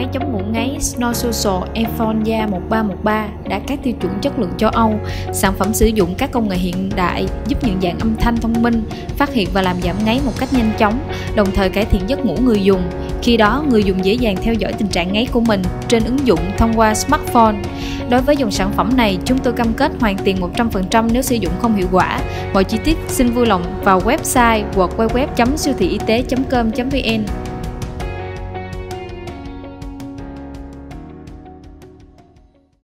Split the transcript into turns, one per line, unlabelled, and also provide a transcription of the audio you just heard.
máy chống ngủ ngáy Snore Social Euphonia 1313 đã các tiêu chuẩn chất lượng châu Âu. Sản phẩm sử dụng các công nghệ hiện đại giúp nhận dạng âm thanh thông minh, phát hiện và làm giảm ngáy một cách nhanh chóng, đồng thời cải thiện giấc ngủ người dùng. Khi đó, người dùng dễ dàng theo dõi tình trạng ngáy của mình trên ứng dụng thông qua smartphone. Đối với dòng sản phẩm này, chúng tôi cam kết hoàn tiền 100% nếu sử dụng không hiệu quả. Mọi chi tiết xin vui lòng vào website www.siêu thị y tế.com.vn.